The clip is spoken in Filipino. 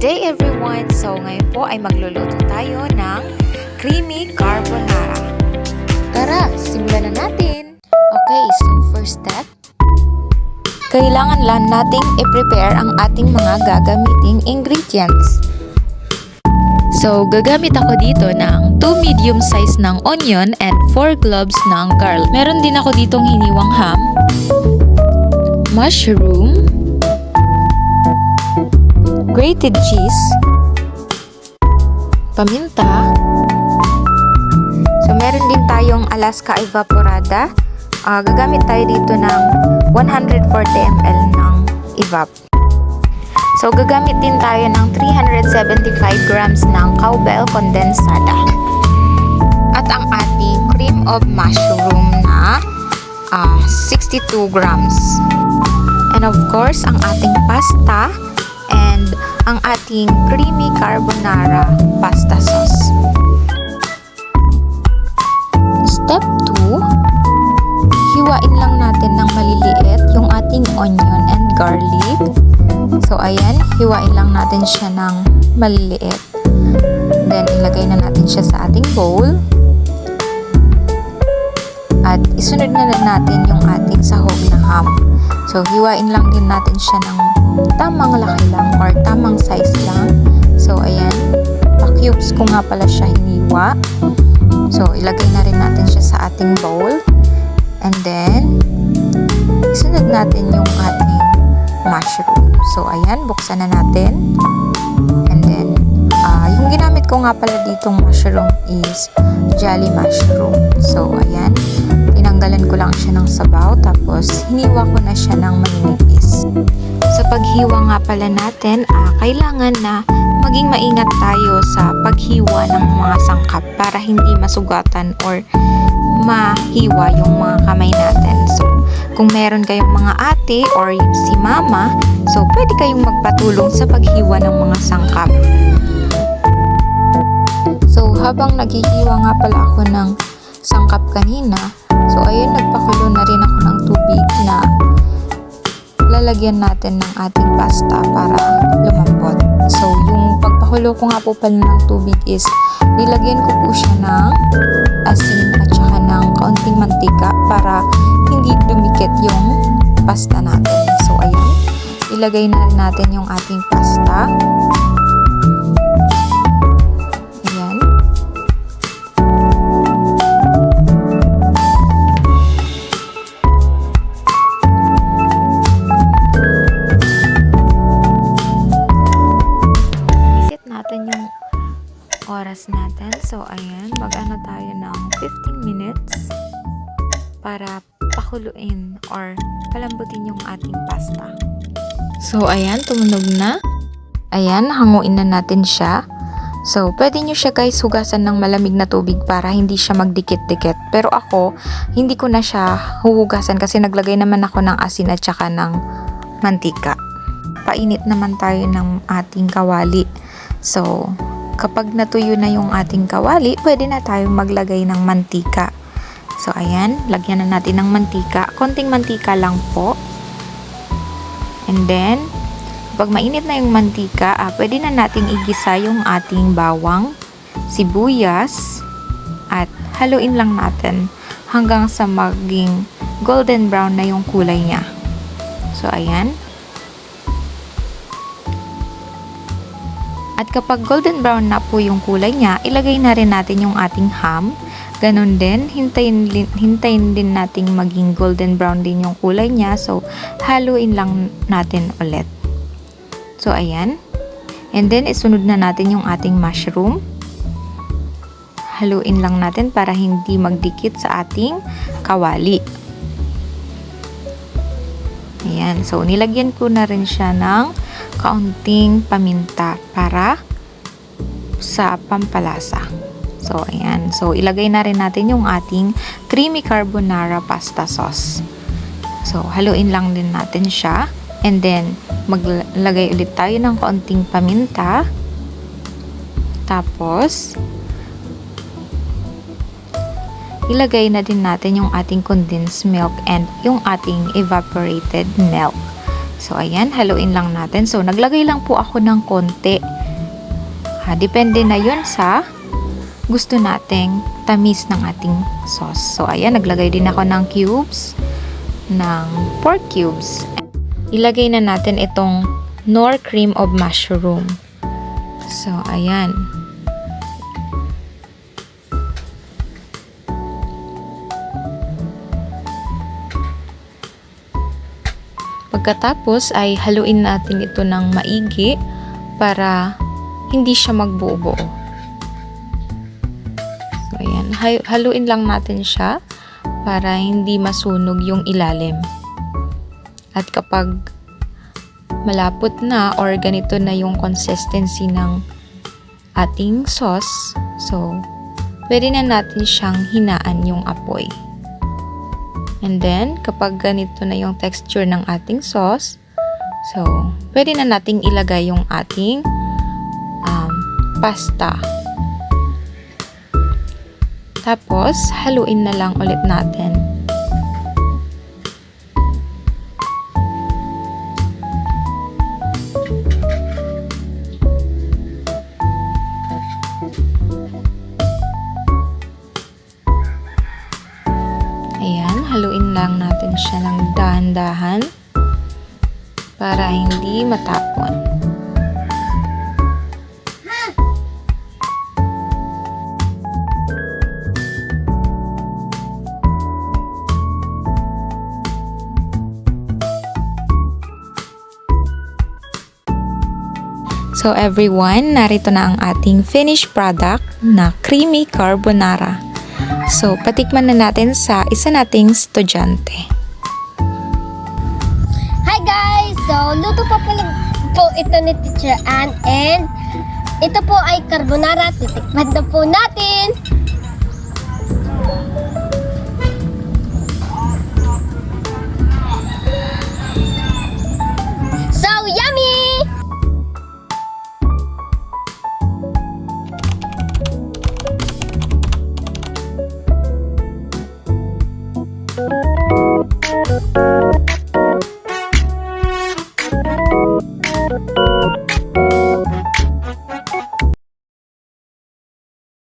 day everyone! So ngayon po ay magluluto tayo ng creamy carbonara. Tara, simulan na natin! Okay, so first step, kailangan lang nating i-prepare ang ating mga gagamiting ingredients. So gagamit ako dito ng 2 medium size ng onion and 4 cloves ng garlic. Meron din ako ditong hiniwang ham, mushroom, grated cheese, paminta. So meron din tayong Alaska evaporada. Gagamit tayo dito ng 140 ml ng evap. So gagamit din tayo ng 375 grams ng cowbell condensada. At ang ating cream of mushroom na 62 grams. And of course, ang ating pasta and ang ating creamy carbonara pasta sauce. Step 2, hiwain lang natin ng maliliit yung ating onion and garlic. So ayan, hiwain lang natin siya ng maliliit. Then ilagay na natin siya sa ating bowl. At isunod na natin yung ating sahog na ham. So hiwain lang din natin siya ng tamang laki lang or tamang size lang. So ayan, pa-cubes ko nga pala siya hiniwa. So ilagay na rin natin siya sa ating bowl. And then isunod natin yung ating mushroom. So ayan, buksan na natin. And then yung ginamit ko nga pala ditong mushroom is jolly mushroom. So ayan, tinanggalan ko lang siya ng sabaw, tapos hiniwa ko na siya ng maninipis. Sa paghiwa nga pala natin, kailangan na maging maingat tayo sa paghiwa ng mga sangkap para hindi masugatan or mahiwa yung mga kamay natin. So, kung meron kayong mga ate or si mama, so pwede kayong magpatulong sa paghiwa ng mga sangkap. So, habang naghihiwa nga pala ako ng sangkap kanina, so ayun, nagpakulo na rin ako ng tubig na lalagyan natin ng ating pasta para lumambot. So, yung pagpakulo ko nga po pala ng tubig is nilagyan ko po siya ng asin at saka ng kaunting mantika para hindi dumikit yung pasta natin. So, ayan, ilagay na rin natin yung ating pasta. Ayan. Isit natin yung oras natin. So, ayan, mag-ano tayo ng 15 minutes para pakuluin or palambutin yung ating pasta. So, ayan, tumunog na. Ayan, hanguin na natin siya. So, pwede nyo siya guys hugasan ng malamig na tubig para hindi siya magdikit-dikit. Pero ako, hindi ko na siya huhugasan kasi naglagay naman ako ng asin at saka ng mantika. Painit naman tayo ng ating kawali. So, kapag natuyo na yung ating kawali, pwede na tayong maglagay ng mantika. So, ayan, lagyan na natin ng mantika. Konting mantika lang po. And then, pag mainit na yung mantika, pwede na nating igisa yung ating bawang, sibuyas, at haluin lang natin hanggang sa maging golden brown na yung kulay niya. So, ayan. At kapag golden brown na po yung kulay niya, ilagay na rin natin yung ating ham. Ganon din, hintayin din nating maging golden brown din yung kulay niya. So, haluin lang natin ulit. So, ayan. And then, isunod na natin yung ating mushroom. Haluin lang natin para hindi magdikit sa ating kawali. Ayan. So, nilagyan ko na rin siya ng kaunting paminta para sa pampalasa. So, ayan. So, ilagay na rin natin yung ating creamy carbonara pasta sauce. So, haluin lang din natin siya. And then, maglagay ulit tayo ng kaunting paminta. Tapos, ilagay na din natin yung ating condensed milk and yung ating evaporated milk. So, ayan, haluin lang natin. So, naglagay lang po ako ng konti. Depende na yun sa gusto nating tamis ng ating sauce. So, ayan, naglagay din ako ng cubes, ng pork cubes. Ilagay na natin itong Knorr cream of mushroom. So, ayan. Pagkatapos ay haluin natin ito ng maigi para hindi siya magbuo-buo. So, ayan. Haluin lang natin siya para hindi masunog yung ilalim. At kapag malapot na or ganito na yung consistency ng ating sauce, so, pwede na natin siyang hinaan yung apoy. And then, kapag ganito na yung texture ng ating sauce, so, pwede na nating ilagay yung ating pasta. Tapos, haluin na lang ulit natin. Ayan, haluin lang natin siya ng dahan-dahan para hindi matapon. So everyone, narito na ang ating finished product na creamy carbonara. So patikman na natin sa isa nating estudyante. Hi guys! So, luto po ito ni Teacher Ann and ito po ay carbonara. Titikman na po natin!